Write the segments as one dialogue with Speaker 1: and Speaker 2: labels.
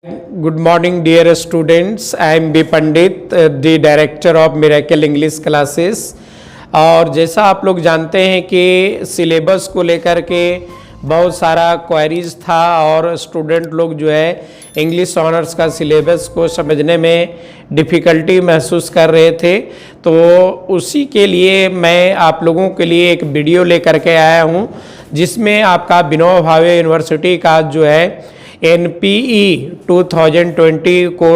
Speaker 1: Good morning, dear students. I am B. Pandit, the director of Miracle English Classes. और जैसा आप लोग जानते हैं कि सिलेबस को लेकर के बहुत सारा क्वेरीज था और स्टूडेंट लोग जो है इंग्लिश ऑनर्स का सिलेबस को समझने में डिफ़िकल्टी महसूस कर रहे थे, तो उसी के लिए मैं आप लोगों के लिए एक वीडियो लेकर के आया हूँ जिसमें आपका विनोबा भावे यूनिवर्सिटी का जो है NPE 2020 को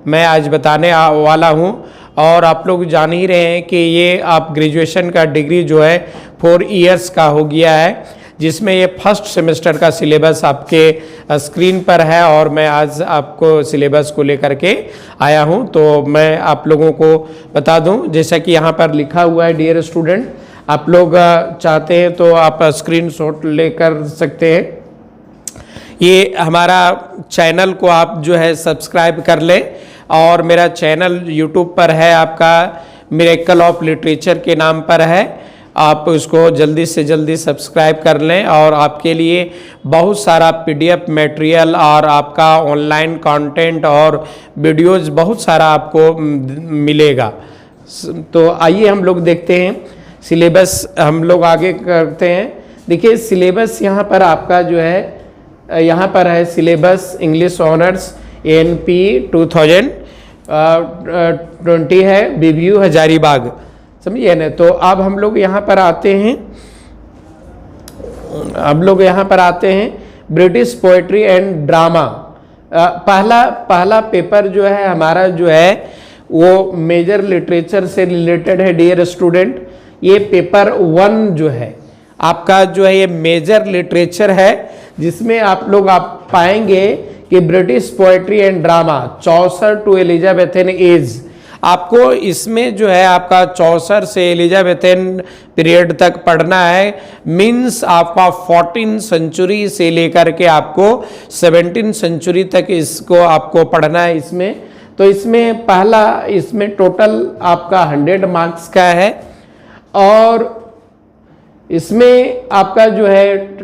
Speaker 1: मैं आज बताने वाला हूं। और आप लोग जान ही रहे हैं कि ये आप ग्रेजुएशन का डिग्री जो है 4 इयर्स का हो गया है, जिसमें ये फर्स्ट सेमेस्टर का सिलेबस आपके स्क्रीन पर है और मैं आज आपको सिलेबस को लेकर के आया हूं। तो मैं आप लोगों को बता दूं, जैसा कि यहाँ पर लिखा हुआ है, डियर स्टूडेंट, आप लोग चाहते हैं तो आप स्क्रीनशॉट लेकर सकते हैं। ये हमारा चैनल को आप जो है सब्सक्राइब कर लें और मेरा चैनल यूट्यूब पर है, आपका मिरेकल ऑफ लिटरेचर के नाम पर है। आप उसको जल्दी से जल्दी सब्सक्राइब कर लें और आपके लिए बहुत सारा PDF मटेरियल और आपका ऑनलाइन कंटेंट और वीडियोज़ बहुत सारा आपको मिलेगा। तो आइए हम लोग देखते हैं सिलेबस, हम लोग आगे करते हैं। देखिए सिलेबस यहाँ पर आपका जो है, यहाँ पर है सिलेबस इंग्लिश ऑनर्स NPE 2020 है, BBU हजारीबाग, समझिए ना। तो अब हम लोग यहाँ पर आते हैं, ब्रिटिश पोएट्री एंड ड्रामा। पहला पेपर जो है हमारा जो है वो मेजर लिटरेचर से रिलेटेड है, डियर स्टूडेंट। ये पेपर 1 जो है आपका जो है ये मेजर लिटरेचर है, जिसमें आप पाएंगे कि British poetry and drama Chaucer to Elizabethan age. आपको इसमें जो है आपका चौसर से एलिजाबेथन पीरियड तक पढ़ना है। मीन्स आपका 14 सेंचुरी से लेकर के आपको 17 सेंचुरी तक इसको आपको पढ़ना है इसमें। तो इसमें टोटल आपका 100 मार्क्स का है और इसमें आपका जो है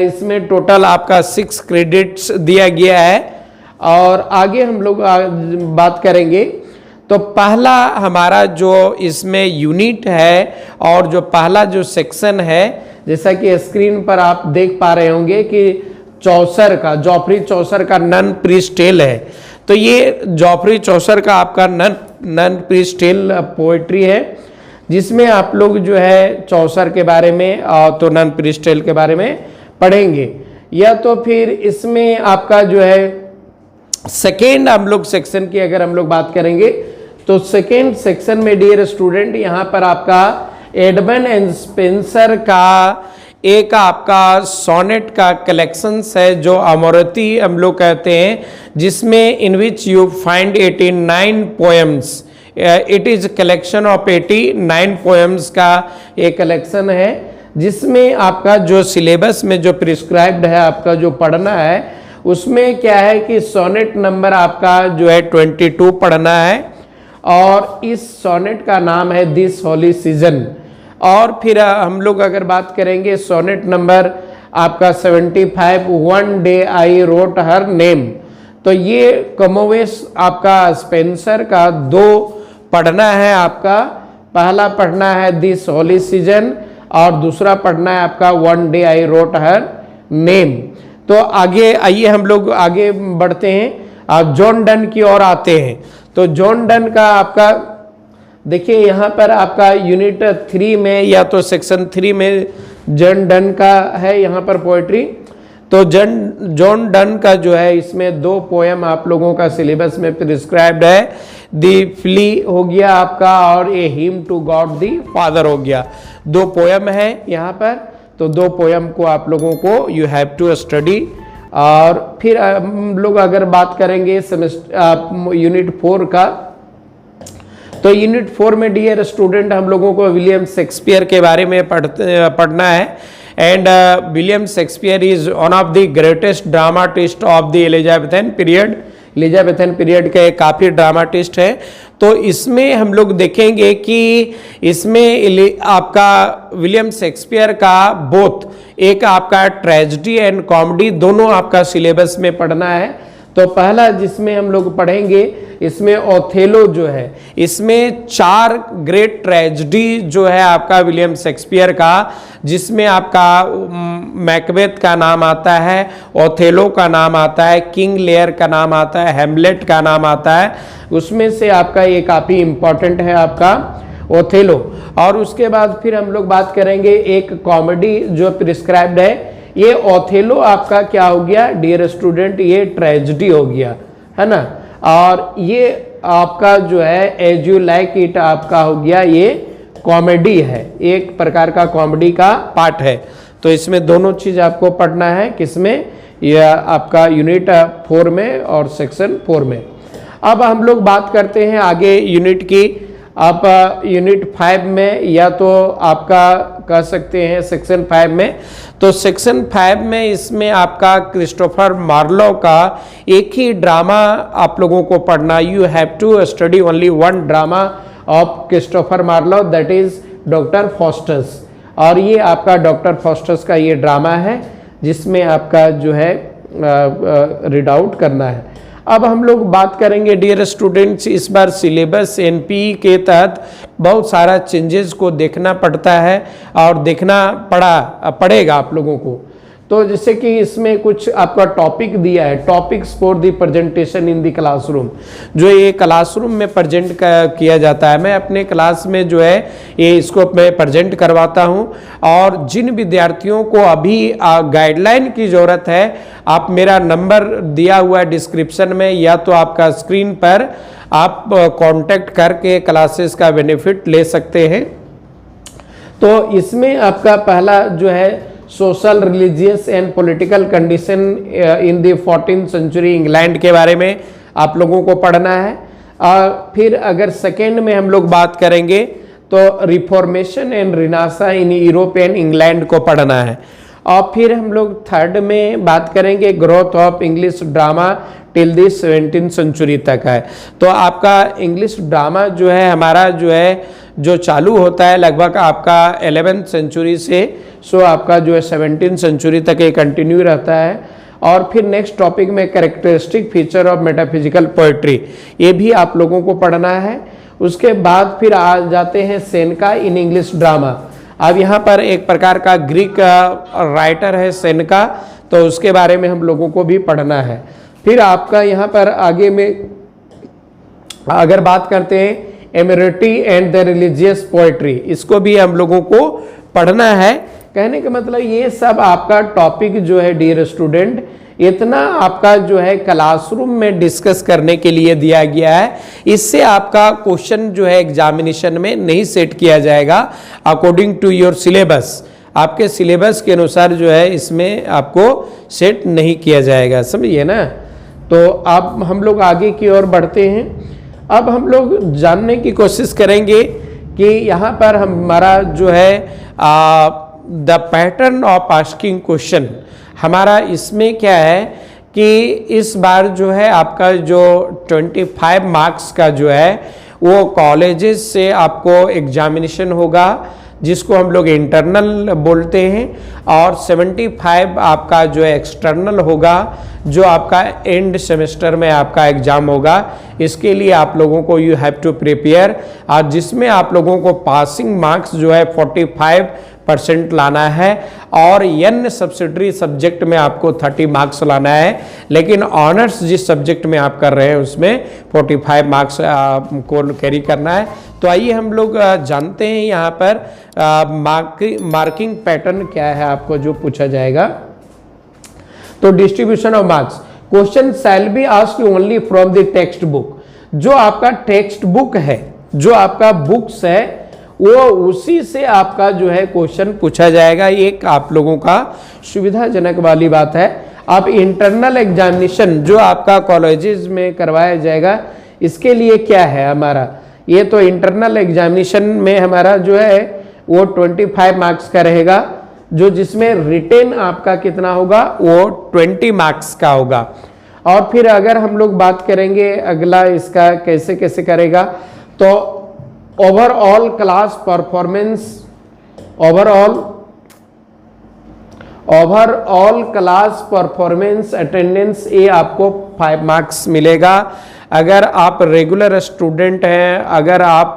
Speaker 1: इसमें टोटल आपका 6 क्रेडिट्स दिया गया है। और आगे हम लोग बात करेंगे तो पहला हमारा जो इसमें यूनिट है और जो पहला जो सेक्शन है, जैसा कि स्क्रीन पर आप देख पा रहे होंगे कि जॉफरी चौसर का नन प्रीस्ट टेल है। तो ये जॉफरी चौसर का आपका नन प्रीस्ट टेल पोएट्री है, जिसमें आप लोग जो है चौसर के बारे में तो नन प्रीस्ट टेल के बारे में पढ़ेंगे। या तो फिर इसमें आपका जो है सेकेंड हम लोग सेक्शन की अगर हम लोग बात करेंगे तो सेकेंड सेक्शन में, डियर स्टूडेंट, यहाँ पर आपका एडमंड एंड स्पेंसर का एक आपका सोनेट का कलेक्शंस है जो अमरती हम लोग कहते हैं, जिसमें in which you find 89 poems. It is collection of 89 poems का एक कलेक्शन है, जिसमें आपका जो सिलेबस में जो प्रिस्क्राइब्ड है आपका जो पढ़ना है, उसमें क्या है कि सोनेट नंबर आपका जो है 22 पढ़ना है और इस सोनेट का नाम है दिस होली सीजन। और फिर हम लोग अगर बात करेंगे सोनेट नंबर आपका 75 one day I wrote her name. तो ये कमोवेश आपका स्पेंसर का 2 पढ़ना है आपका। पहला पढ़ना है दिस होली सीजन और दूसरा पढ़ना है आपका one day I wrote her name. तो आगे आइए हम लोग आगे बढ़ते हैं, आप जॉन डन की ओर आते हैं। तो जॉन डन का आपका देखिए यहाँ पर आपका यूनिट 3 में या तो सेक्शन 3 में जॉन डन का है यहाँ पर पोएट्री। तो जॉन डन का जो है इसमें 2 पोएम आप लोगों का सिलेबस में प्रिस्क्राइब्ड है। दी फ्ली हो गया आपका और a hymn to God the father हो गया। 2 पोएम है यहाँ पर, तो 2 पोएम को आप लोगों को यू हैव टू स्टडी। और फिर हम लोग अगर बात करेंगे यूनिट 4 का, तो यूनिट 4 में डियर स्टूडेंट हम लोगों को विलियम शेक्सपियर के बारे में पढ़ना है। And William Shakespeare is one of the greatest dramatist of the Elizabethan period के काफ़ी ड्रामाटिस्ट हैं। तो इसमें हम लोग देखेंगे कि इसमें आपका विलियम शेक्सपियर का बोथ एक आपका ट्रेजेडी एंड कॉमेडी दोनों आपका सिलेबस में पढ़ना है। तो पहला जिसमें हम लोग पढ़ेंगे, इसमें ओथेलो जो है, इसमें 4 ग्रेट ट्रेजेडी जो है आपका विलियम शेक्सपियर का, जिसमें आपका मैकबेथ का नाम आता है, ओथेलो का नाम आता है, किंग लेयर का नाम आता है, हैमलेट का नाम आता है। उसमें से आपका ये काफ़ी इम्पोर्टेंट है आपका ओथेलो। और उसके बाद फिर हम लोग बात करेंगे एक कॉमेडी जो प्रिस्क्राइब्ड है। ये ओथेलो आपका क्या हो गया डियर स्टूडेंट, ये ट्रेजेडी हो गया, है ना। और ये आपका जो है एज यू लाइक इट आपका हो गया, ये कॉमेडी है, एक प्रकार का कॉमेडी का पार्ट है। तो इसमें दोनों चीज आपको पढ़ना है, किसमें, यह आपका यूनिट 4 में और सेक्शन 4 में। अब हम लोग बात करते हैं आगे यूनिट की। आप यूनिट 5 में या तो आपका कह सकते हैं सेक्शन 5 में। तो सेक्शन 5 में इसमें आपका क्रिस्टोफर मार्लो का एक ही ड्रामा आप लोगों को पढ़ना। You have to study only one drama of Christopher Marlowe, that is Doctor Faustus. और ये आपका डॉक्टर फॉस्टर्स का ये ड्रामा है जिसमें आपका जो है रीड आउट करना है। अब हम लोग बात करेंगे डियर स्टूडेंट्स, इस बार सिलेबस एनपीई के तहत बहुत सारा चेंजेस को देखना पड़ता है और देखना पड़ेगा आप लोगों को। तो जैसे कि इसमें कुछ आपका टॉपिक दिया है, topics for the presentation in the classroom, जो ये क्लासरूम में प्रेजेंट किया जाता है। मैं अपने क्लास में जो है ये इसको मैं प्रेजेंट करवाता हूँ। और जिन विद्यार्थियों को अभी गाइडलाइन की ज़रूरत है, आप मेरा नंबर दिया हुआ है डिस्क्रिप्शन में, या तो आपका स्क्रीन पर आप कांटेक्ट करके क्लासेस का बेनिफिट ले सकते हैं। तो इसमें आपका पहला जो है social, religious and political condition in the 14th century England के बारे में आप लोगों को पढ़ना है। फिर अगर सेकेंड में हम लोग बात करेंगे तो reformation and renaissance in Europe and England को पढ़ना है। और फिर हम लोग थर्ड में बात करेंगे growth of English drama till the 17th century तक है। तो आपका इंग्लिश ड्रामा जो है हमारा जो है जो चालू होता है लगभग आपका 11th सेंचुरी से, सो आपका जो है 17th सेंचुरी तक ये कंटिन्यू रहता है। और फिर नेक्स्ट टॉपिक में characteristic feature of metaphysical poetry, ये भी आप लोगों को पढ़ना है। उसके बाद फिर आ जाते हैं सेनेका इन इंग्लिश ड्रामा। अब यहाँ पर एक प्रकार का ग्रीक राइटर है सेनेका, तो उसके बारे में हम लोगों को भी पढ़ना है। फिर आपका यहाँ पर आगे में अगर बात करते हैं एमरिटी एंड द रिलीजियस पोएट्री, इसको भी हम लोगों को पढ़ना है। कहने का मतलब ये सब आपका टॉपिक जो है डियर स्टूडेंट, इतना आपका जो है क्लासरूम में डिस्कस करने के लिए दिया गया है। इससे आपका क्वेश्चन जो है एग्जामिनेशन में नहीं सेट किया जाएगा अकॉर्डिंग टू योर सिलेबस। आपके सिलेबस के अनुसार जो है इसमें आपको सेट नहीं किया जाएगा, समझिए ना। तो अब हम लोग आगे की ओर बढ़ते हैं। अब हम लोग जानने की कोशिश करेंगे कि यहाँ पर हमारा जो है the pattern of asking question, हमारा इसमें क्या है कि इस बार जो है आपका जो 25 मार्क्स का जो है वो कॉलेजेस से आपको एग्जामिनेशन होगा, जिसको हम लोग इंटरनल बोलते हैं। और 75 आपका जो है एक्सटर्नल होगा, जो आपका एंड सेमेस्टर में आपका एग्जाम होगा। इसके लिए आप लोगों को यू हैव टू प्रिपेयर, और जिसमें आप लोगों को पासिंग मार्क्स जो है 45% लाना है। और एन सब्सिडरी सब्जेक्ट में आपको 30 मार्क्स लाना है, लेकिन ऑनर्स जिस सब्जेक्ट में आप कर रहे हैं उसमें 45 मार्क्स को कैरी करना है। तो आइए हम लोग जानते हैं यहाँ पर मार्किंग पैटर्न क्या है आपको जो पूछा जाएगा। तो distribution of marks, question shall be asked only from the text book. जो आपका टेक्स्ट बुक है, जो आपका बुक्स है, वो उसी से आपका जो है क्वेश्चन पूछा जाएगा। एक आप लोगों का सुविधाजनक वाली बात है। आप इंटरनल एग्जामिनेशन जो आपका कॉलेजेस में करवाया जाएगा, इसके लिए क्या है हमारा, ये तो इंटरनल एग्जामिनेशन में हमारा जो है वो 25 मार्क्स का रहेगा, जो जिसमें रिटेन आपका कितना होगा, वो 20 मार्क्स का होगा। और फिर अगर हम लोग बात करेंगे अगला इसका कैसे कैसे करेगा, तो overall class performance, overall class performance attendance, ये आपको 5 मार्क्स मिलेगा। अगर आप रेगुलर स्टूडेंट हैं, अगर आप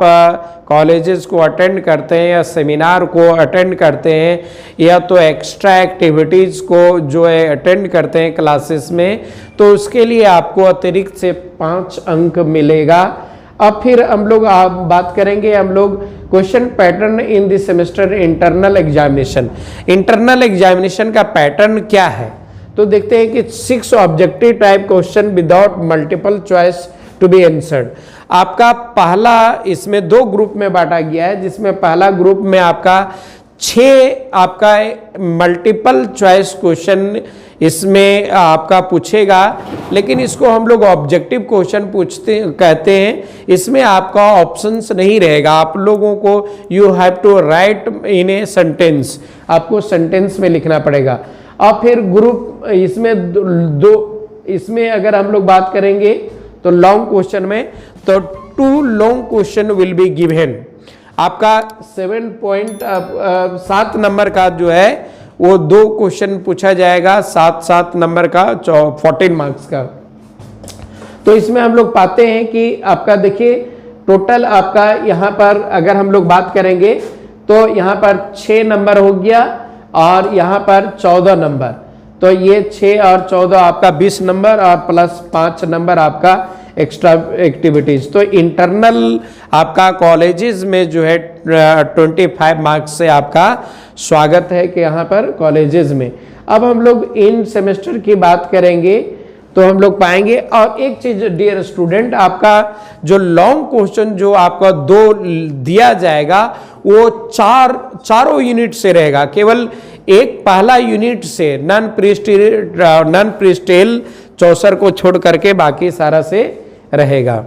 Speaker 1: कॉलेजेस को अटेंड करते हैं या सेमिनार को अटेंड करते हैं या तो एक्स्ट्रा एक्टिविटीज़ को जो है अटेंड करते हैं क्लासेस में, तो उसके लिए आपको अतिरिक्त से 5 अंक मिलेगा। अब फिर हम लोग बात करेंगे हम लोग question pattern in the semester internal examination. Internal examination का पैटर्न क्या है, तो देखते हैं कि 6 objective type question without multiple choice to be answered. आपका पहला, इसमें 2 ग्रुप में बांटा गया है, जिसमें पहला ग्रुप में आपका 6 आपका मल्टीपल चॉइस क्वेश्चन इसमें आपका पूछेगा, लेकिन इसको हम लोग ऑब्जेक्टिव क्वेश्चन कहते हैं। इसमें आपका ऑप्शंस नहीं रहेगा, आप लोगों को you have to write in a sentence, आपको सेंटेंस में लिखना पड़ेगा। और फिर ग्रुप इसमें अगर हम लोग बात करेंगे तो लॉन्ग क्वेश्चन में, तो 2 long question will be given. आपका 7 नंबर का जो है वो 2 क्वेश्चन पूछा जाएगा, 7 नंबर का 14 मार्क्स का। तो इसमें हम लोग पाते हैं कि आपका देखिए टोटल आपका यहाँ पर अगर हम लोग बात करेंगे तो यहाँ पर 6 नंबर हो गया और यहाँ पर 14 नंबर, तो ये 6 और 14 आपका 20 नंबर और प्लस 5 नंबर आपका एक्स्ट्रा एक्टिविटीज। तो इंटरनल आपका कॉलेजेस में जो है 25 मार्क्स से आपका स्वागत है कि यहाँ पर कॉलेजेस में। अब हम लोग इन सेमेस्टर की बात करेंगे तो हम लोग पाएंगे। और एक चीज डियर स्टूडेंट, आपका जो लॉन्ग क्वेश्चन जो आपका 2 दिया जाएगा वो चारों यूनिट से रहेगा, केवल एक पहला यूनिट से नॉन प्रिस्टेल चौसर को छोड़ करके बाकी सारा से रहेगा।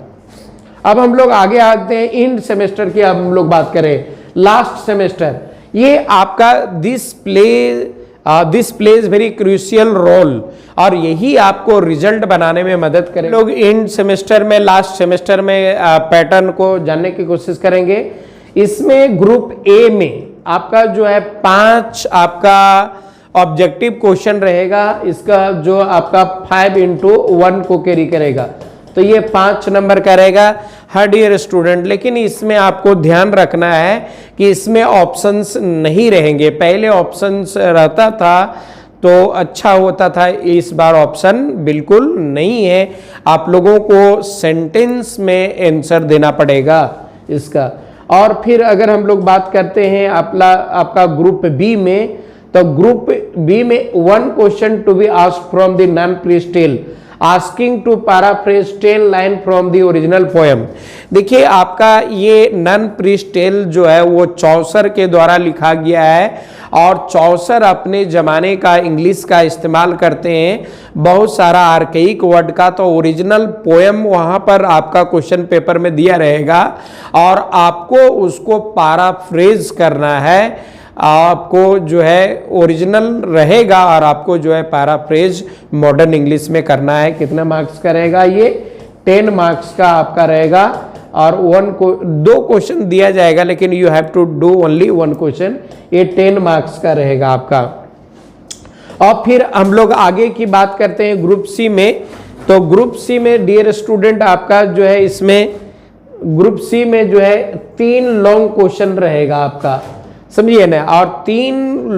Speaker 1: अब हम लोग आगे आते हैं इन सेमेस्टर की। अब हम लोग बात करें लास्ट सेमेस्टर, ये आपका this plays very crucial role और यही आपको रिजल्ट बनाने में मदद करें। लोग इन सेमेस्टर में लास्ट सेमेस्टर में पैटर्न को जानने की कोशिश करेंगे। इसमें ग्रुप ए में आपका जो है 5 आपका ऑब्जेक्टिव क्वेश्चन रहेगा, इसका जो आपका 5x1 को कैरी करेगा, तो ये 5 नंबर का रहेगा हर डियर स्टूडेंट। लेकिन इसमें आपको ध्यान रखना है कि इसमें ऑप्शंस नहीं रहेंगे। पहले ऑप्शंस रहता था तो अच्छा होता था, इस बार ऑप्शन बिल्कुल नहीं है। आप लोगों को सेंटेंस में आंसर देना पड़ेगा इसका। और फिर अगर हम लोग बात करते हैं आपका ग्रुप बी में, तो ग्रुप बी में 1 question to be asked from the non prescribed, asking to paraphrase 10 line from the original poem. देखिए आपका ये नॉन प्रिस्टेल जो है वो चौसर के द्वारा लिखा गया है और चौसर अपने जमाने का इंग्लिश का इस्तेमाल करते हैं, बहुत सारा आर्केइक वर्ड का। तो ओरिजिनल पोएम वहाँ पर आपका क्वेश्चन पेपर में दिया रहेगा और आपको उसको पैराफ्रेज करना है। आपको जो है ओरिजिनल रहेगा और आपको जो है पैराफ्रेज मॉडर्न इंग्लिश में करना है। कितना मार्क्स का रहेगा ये? 10 मार्क्स का आपका रहेगा। और 2 क्वेश्चन दिया जाएगा, लेकिन you have to do only 1 question, ये 10 मार्क्स का रहेगा आपका। और फिर हम लोग आगे की बात करते हैं ग्रुप सी में। तो ग्रुप सी में डियर स्टूडेंट आपका जो है इसमें ग्रुप सी में जो है 3 लॉन्ग क्वेश्चन रहेगा आपका, समझिए ना। और 3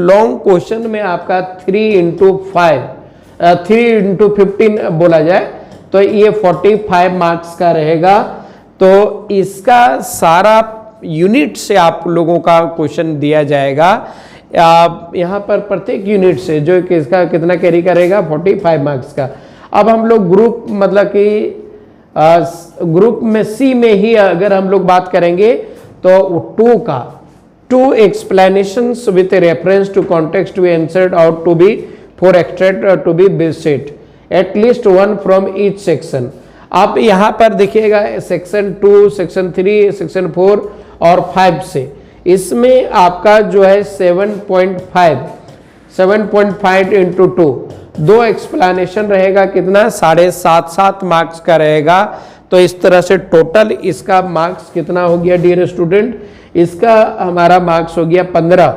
Speaker 1: लॉन्ग क्वेश्चन में आपका 3x15 बोला जाए तो ये 45 मार्क्स का रहेगा। तो इसका सारा यूनिट से आप लोगों का क्वेश्चन दिया जाएगा। यहाँ पर प्रत्येक यूनिट से जो कि इसका कितना कैरी करेगा 45 मार्क्स का। अब हम लोग ग्रुप मतलब कि ग्रुप में सी में ही अगर हम लोग बात करेंगे तो 2 explanations with a reference to context to be answered out to be 4 extract to be set, at least 1 from each section। आप यहाँ पर देखिएगा सेक्शन 2, सेक्शन 3, सेक्शन 4 और 5 से, इसमें आपका जो है 7.5 इंटू 2 एक्सप्लेनेशन रहेगा। कितना? 7.5 मार्क्स का रहेगा। तो इस तरह से टोटल इसका मार्क्स कितना हो गया डियर स्टूडेंट? इसका हमारा मार्क्स हो गया 15।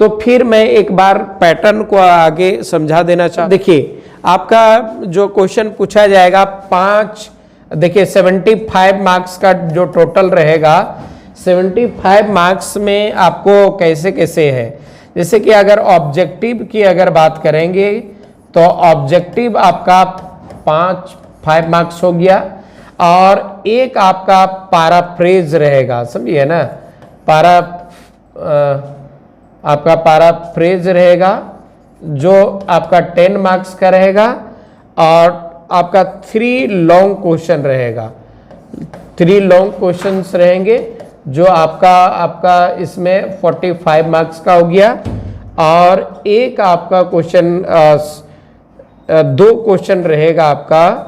Speaker 1: तो फिर मैं एक बार पैटर्न को आगे समझा देना चाहता। देखिए आपका जो क्वेश्चन पूछा जाएगा 5, देखिए 75 मार्क्स का जो टोटल रहेगा, 75 मार्क्स में आपको कैसे कैसे है, जैसे कि अगर ऑब्जेक्टिव की अगर बात करेंगे तो ऑब्जेक्टिव आपका 5 मार्क्स हो गया, और एक आपका पैराफ्रेज रहेगा, समझिए ना, आपका पैराफ्रेज रहेगा जो आपका 10 मार्क्स का रहेगा, और आपका 3 लॉन्ग क्वेश्चन रहेगा, 3 लॉन्ग क्वेश्चंस रहेंगे जो आपका इसमें 45 मार्क्स का हो गया, और एक आपका क्वेश्चन 2 क्वेश्चन रहेगा आपका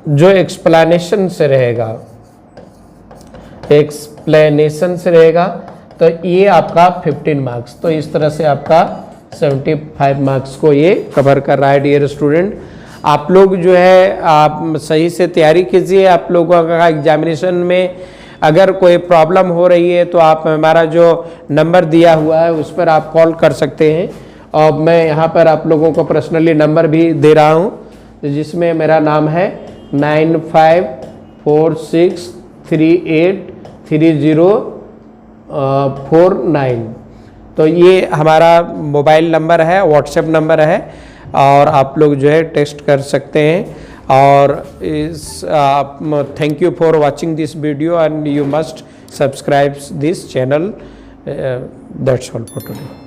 Speaker 1: जो एक्सप्लेनेशन से रहेगा, एक्सप्लेनेशन से रहेगा, तो ये आपका 15 मार्क्स। तो इस तरह से आपका 75 मार्क्स को ये कवर कर रहा है। डियर स्टूडेंट, आप लोग जो है आप सही से तैयारी कीजिए। आप लोगों का एग्जामिनेशन में अगर कोई प्रॉब्लम हो रही है तो आप हमारा जो नंबर दिया हुआ है उस पर आप कॉल कर सकते हैं, और मैं यहाँ पर आप लोगों को पर्सनली नंबर भी दे रहा हूँ, जिसमें मेरा नाम है 9546383049। तो ये हमारा मोबाइल नंबर है, व्हाट्सएप नंबर है, और आप लोग जो है टेक्स्ट कर सकते हैं। और thank you for watching this video, and you must subscribe this channel. That's all for today.